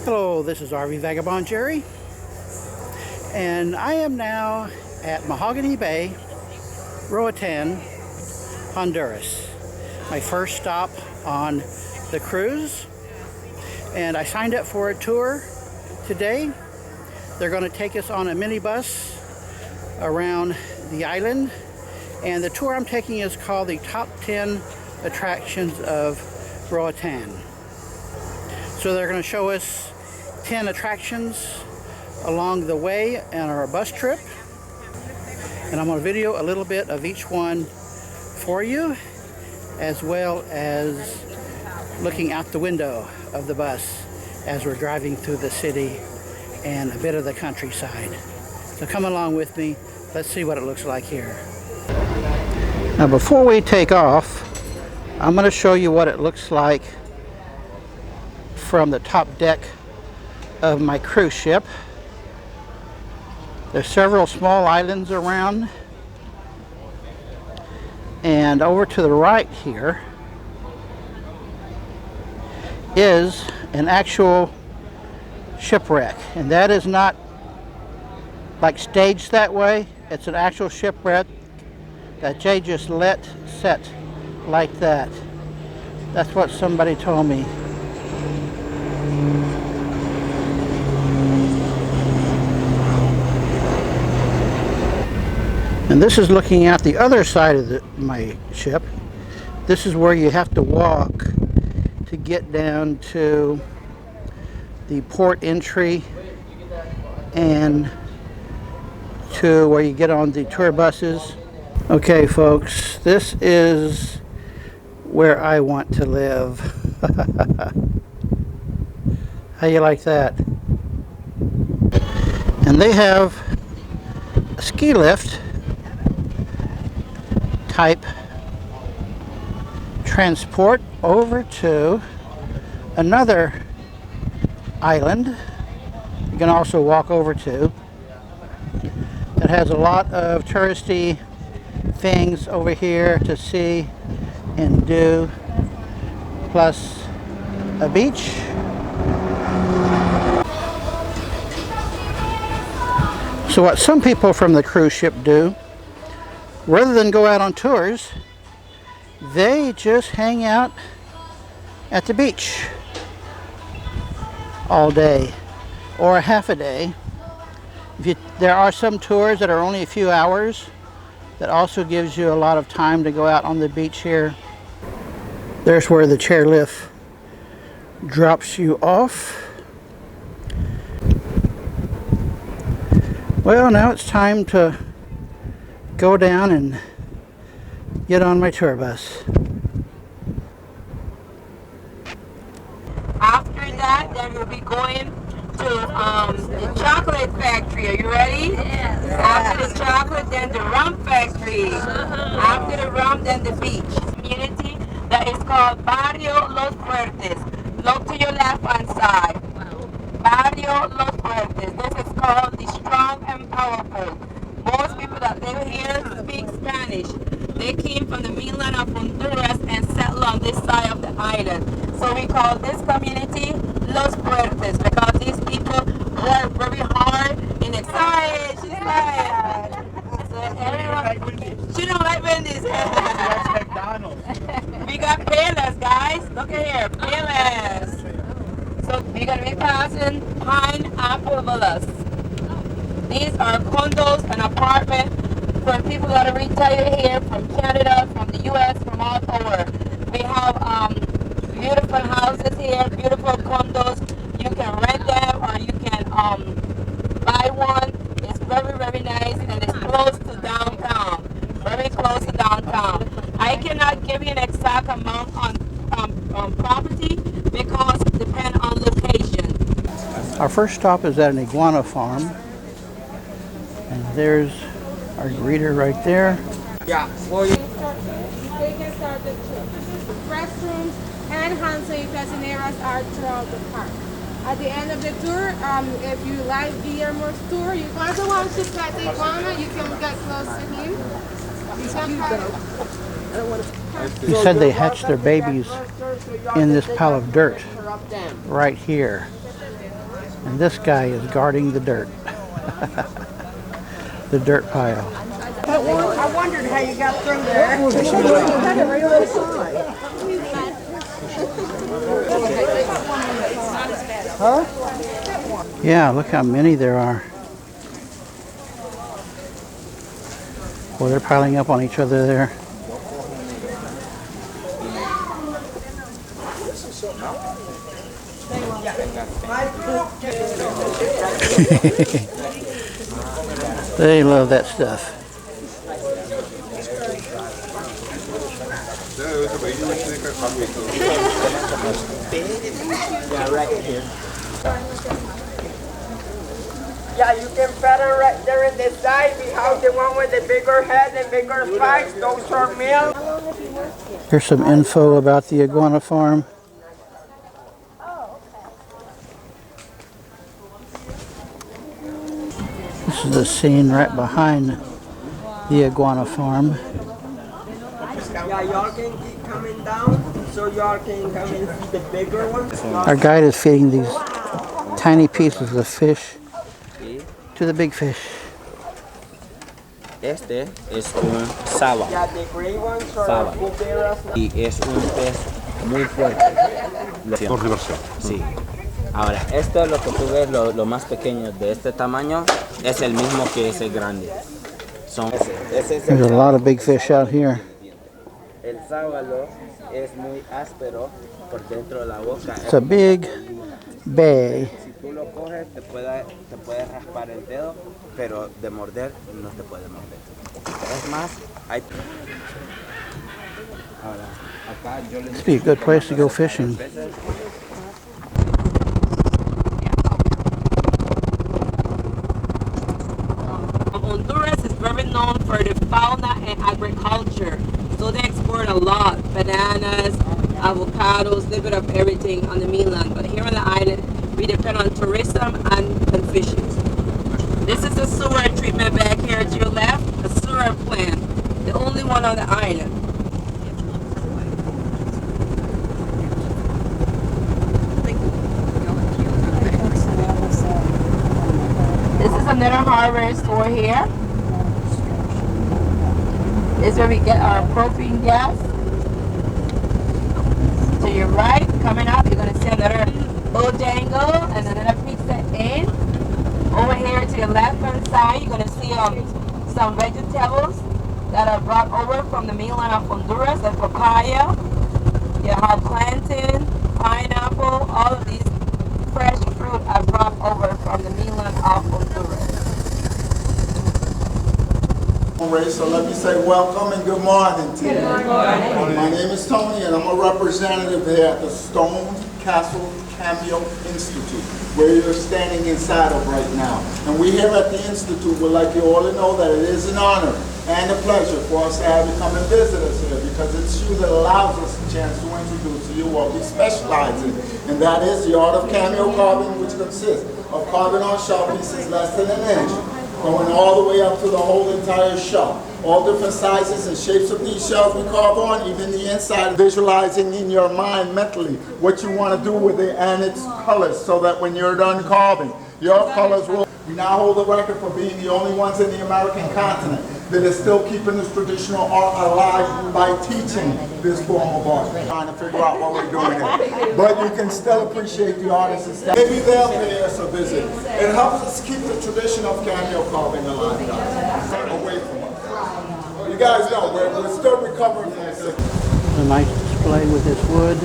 Hello, this is RV Vagabond Jerry, and I am now at Mahogany Bay, Roatan, Honduras. My first stop on the cruise, and I signed up for a tour today. They're going to take us on a minibus around the island, and the tour I'm taking is called the Top 10 Attractions of Roatan. So they're going to show us 10 attractions along the way on our bus trip, and I'm going to video a little bit of each one for you, as well as looking out the window of the bus as we're driving through the city and a bit of the countryside. So come along with me. Let's see what it looks like here. Now before we take off, I'm going to show you what it looks like from the top deck of my cruise ship. There's several small islands around, and over to the right here is an actual shipwreck, and that is not like staged that way. It's an actual shipwreck that they just let set like that. That's what somebody told me. And this is looking at the other side of my ship. This is where you have to walk to get down to the port entry and to where you get on the tour buses. Okay folks, this is where I want to live. How you like that? And they have a ski lift type transport over to another island you can also walk over to. It has a lot of touristy things over here to see and do, plus a beach. So what some people from the cruise ship do, rather than go out on tours, they just hang out at the beach all day or a half a day. There are some tours that are only a few hours that also gives you a lot of time to go out on the beach here. There's where the chairlift drops you off. Well, now it's time to go down and get on my tour bus. After that, then we'll be going to the chocolate factory. Are you ready? Yes. After the chocolate, then the rum factory. After the rum, then the beach. Community that is called Barrio Los Fuertes. Look to your left-hand side. Barrio Los Fuertes. This is called the strong and powerful. Most people that live here speak Spanish. They came from the mainland of Honduras and settled on this side of the island. So we call this community Los Fuertes because these people work very hard and excited. She's like, so everyone, she don't like Wendy's. We got palas, guys. Look at here, palas. So we're gonna be passing pineapple villas. These are condos and apartments for people that are retired here from Canada, from the U.S., from all over. We have beautiful houses here, beautiful condos. You can rent them or you can buy one. It's very, very nice, and it's close to downtown. Very close to downtown. I cannot give you an exact amount on property because it depends on location. Our first stop is at an iguana farm. And there's our greeter right there. Yeah, for you. They can start the tour. Restrooms and hand sanitizers are throughout the park. At the end of the tour, if you like Guillermo's tour, you also want to pet the iguana, you can get close to him. You can pet. You said they hatch their babies in this pile of dirt right here. And this guy is guarding the dirt. The dirt pile. I wondered how you got through there. Huh? Yeah, look how many there are. Well, they're piling up on each other there. They love that stuff. Yeah, right here. Yeah, you can better right there in the side. We have the one with the bigger head and bigger spikes. Those are male. Here's some info about the iguana farm. This is the scene right behind the iguana farm. Yeah, y'all can keep coming down so y'all can come and see the bigger ones. Our guide is feeding these tiny pieces of fish to the big fish. Este es un saba. Yeah, the gray ones are Saba. cuberas. Y es un pez muy fuerte. Sí. Ahora, esto es lo que tú ves, lo más pequeño de este tamaño, es el mismo que ese grande. Ese es There's a lot of big fish out here. el sábalo, es muy áspero por dentro de la boca. It's a big bay. Si tú lo coges, te puede raspar el dedo, pero de morder no te puede morder. Es más, hay... Ahora, acá yo les... This would be a good place to go fishing. Honduras is very known for the fauna and agriculture. So they export a lot, bananas, avocados, a little bit of everything on the mainland. But here on the island, we depend on tourism and fishing. This is the sewer treatment back here to your left, a sewer plant, the only one on the island. This is another hardware store here. This is where we get our propane gas. To your right, coming up, you're going to see another Bojangle and another Pizza Inn. Over here to your left hand side, you're going to see some vegetables that are brought over from the mainland of Honduras, like papaya. You have plantain, pineapple, all of these fresh fruit are brought over from the mainland of Honduras. So let me say welcome and good morning to you. Good morning. My name is Tony and I'm a representative here at the Stone Castle Cameo Institute, where you're standing inside of right now. And we here at the Institute would like you all to know that it is an honor and a pleasure for us to have you come and visit us here, because it's you that allows us a chance to introduce to you what we specialize in, and that is the art of cameo carving, which consists of carving on shell pieces less than an inch, going all the way up to the whole entire shell. All different sizes and shapes of these shells we carve on, even the inside, visualizing in your mind mentally what you want to do with it and its colors, so that when you're done carving, your colors will. We now hold the record for being the only ones in the American continent that is still keeping this traditional art alive by teaching this form of art. Trying to figure out what we're doing here. But you can still appreciate the artists and stuff. Maybe they'll pay us a visit. It helps us keep the tradition of cameo carving alive, guys. Away from us. You guys know, we're still recovering from this. A nice display with this wood.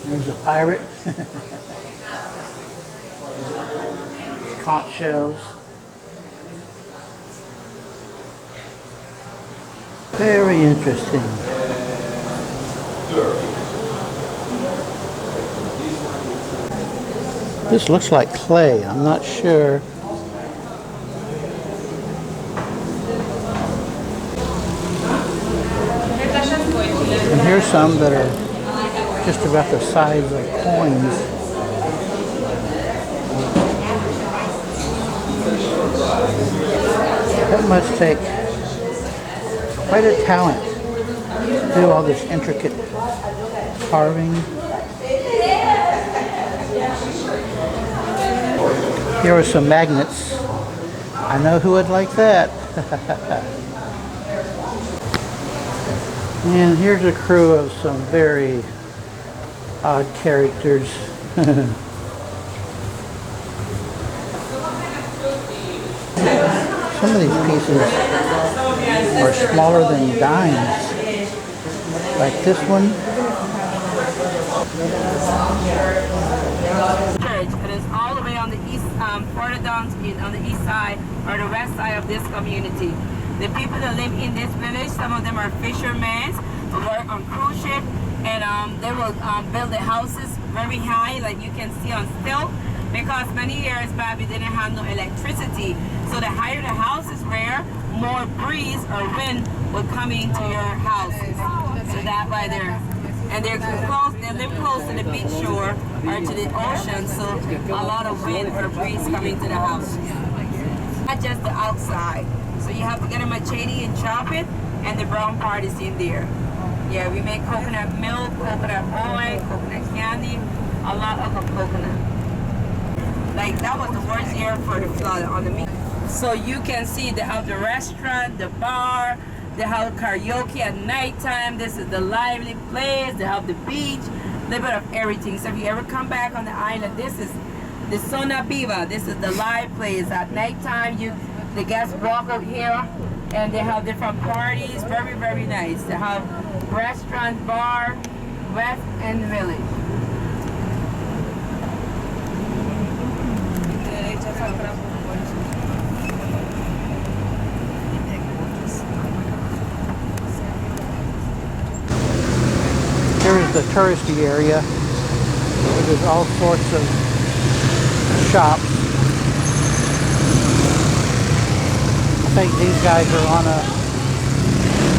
There's a pirate. Conch shells. Very interesting. This looks like clay. I'm not sure. And here's some that are just about the size of coins. That must take Quite a talent to do all this intricate carving. Here are some magnets. I know who would like that. And here's a crew of some very odd characters. Some of these pieces are smaller than dimes. Like this one. Church. It is all the way on the east, further down on the east side or the west side of this community. The people that live in this village, some of them are fishermen who work on cruise ship, and they will build their houses very high, like you can see on still, because many years back we didn't have no electricity. So the higher the houses were, more breeze or wind would come into your houses. So that why they're close. They live close to the beach shore or to the ocean, so a lot of wind or breeze coming to the house. Not just the outside. So you have to get a machete and chop it, and the brown part is in there. Yeah, we make coconut milk, coconut oil, coconut candy, a lot of coconut. Like that was the worst year for the flood on the meat. So you can see they have the restaurant, the bar, they have karaoke at nighttime. This is the lively place. They have the beach, a little bit of everything. So if you ever come back on the island, this is the Zona Viva. This is the live place. At nighttime, the guests walk out here and they have different parties. Very, very nice. They have restaurant, bar, West End Village. Here is the touristy area. There's all sorts of shops. I think these guys are on a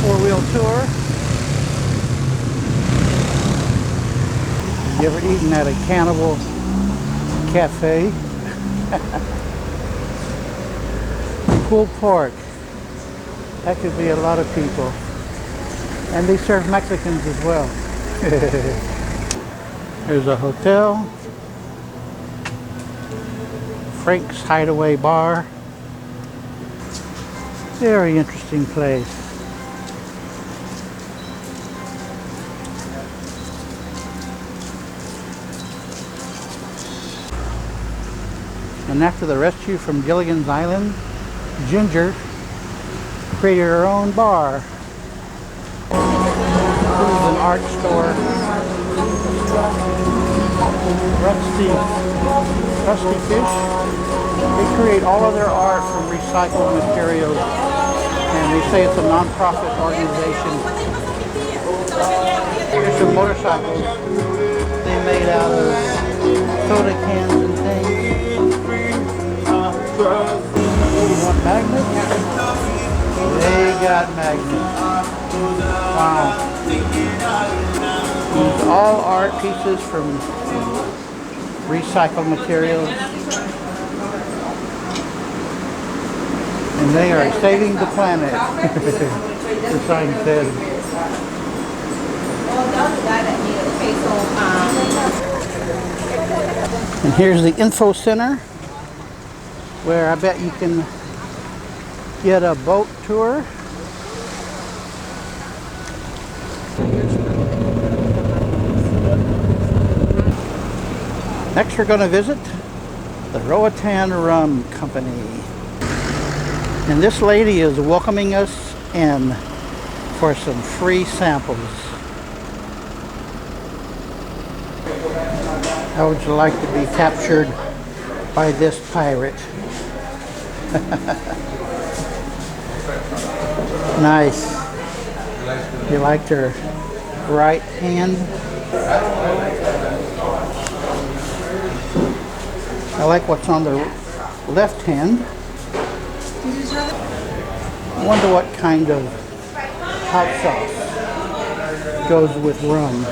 four-wheel tour. You ever eaten at a cannibal cafe? Pulled pork. That could be a lot of people. And they serve Mexicans as well. There's a hotel. Frank's Hideaway Bar. Very interesting place. And after the rescue from Gilligan's Island, Ginger created her own bar. This is an art store. Rusty Fish. They create all of their art from recycled materials, and they say it's a non-profit organization. Here's some motorcycles they made out of soda cans and things. You want magnets? They got magnets. Wow. These all art pieces from recycled materials. And they are saving the planet. The sign says. And here's the info center, where I bet you can get a boat tour. Next we're going to visit the Roatan Rum Company. And this lady is welcoming us in for some free samples. How would you like to be captured by this pirate? Nice. You liked her right hand? I like what's on the left hand. I wonder what kind of hot sauce goes with rum.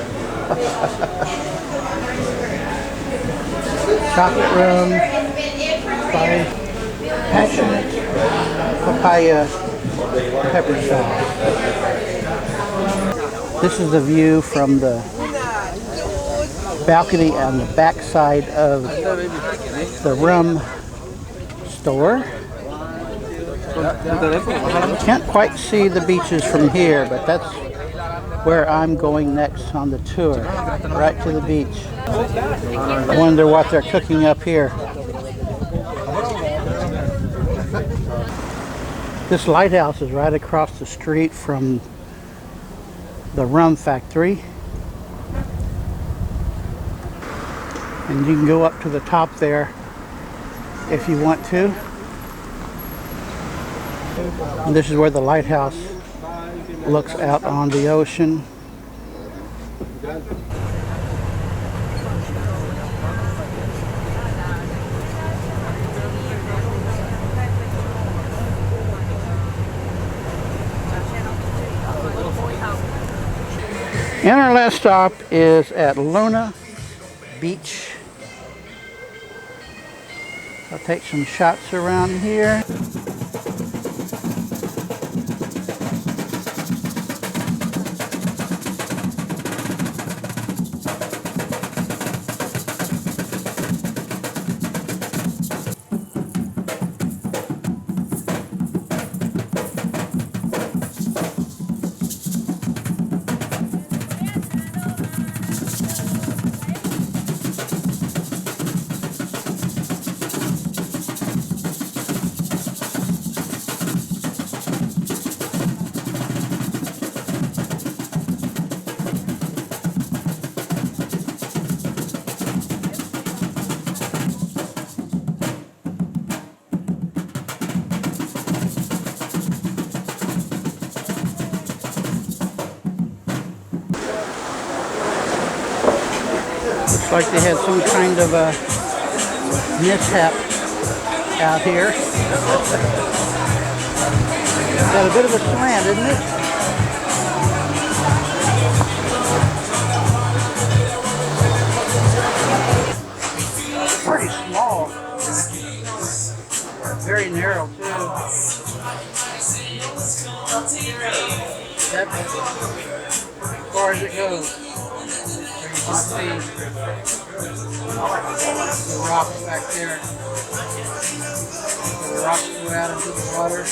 Chocolate rum, passionate papaya pepper sauce. This is the view from the balcony on the back side of the rum store. Can't quite see the beaches from here, but that's where I'm going next on the tour, right to the beach. I wonder what they're cooking up here. This lighthouse is right across the street from the rum factory. And you can go up to the top there if you want to. And this is where the lighthouse looks out on the ocean. And our last stop is at Luna Beach. I'll take some shots around here. Looks like they had some kind of a mishap out here. Got a bit of a slant, isn't it? Pretty small. Very narrow too. That's as far as it goes. You can see the rocks back there. The rocks go out into the water.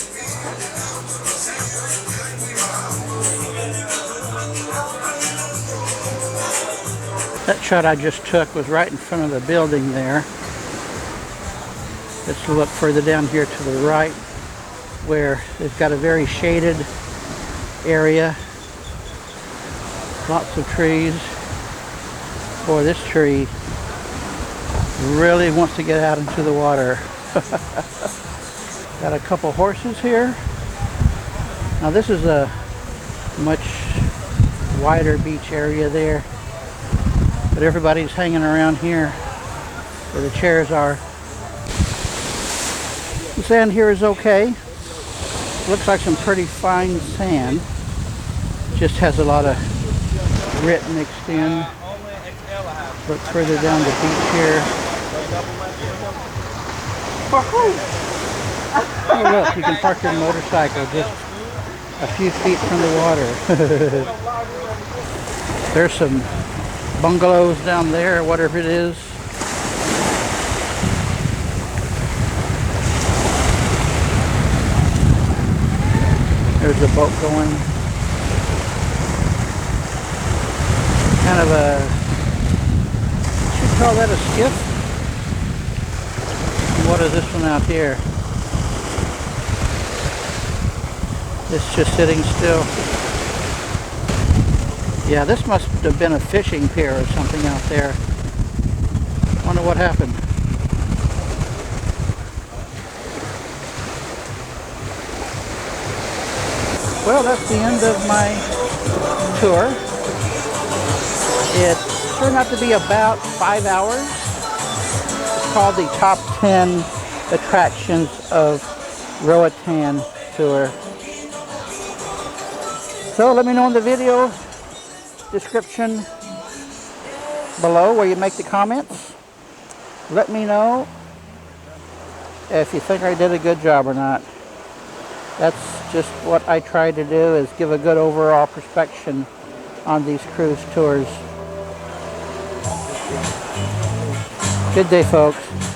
That shot I just took was right in front of the building there. Let's look further down here to the right where they've got a very shaded area. Lots of trees. Boy, this tree really wants to get out into the water. Got a couple horses here. Now this is a much wider beach area there, but everybody's hanging around here where the chairs are. The sand here is okay. Looks like some pretty fine sand. Just has a lot of grit mixed in. Look further down the beach here. Oh look, you can park your motorcycle just a few feet from the water. There's some bungalows down there, whatever it is. There's a boat going. Kind of a, call that a skiff? And what is this one out here? It's just sitting still. Yeah, this must have been a fishing pier or something out there. Wonder what happened. Well, that's the end of my tour. It turned out to be about 5 hours. It's called the Top 10 Attractions of Roatan Tour. So let me know in the video description below where you make the comments. Let me know if you think I did a good job or not. That's just what I try to do, is give a good overall perspective on these cruise tours. Good day, folks.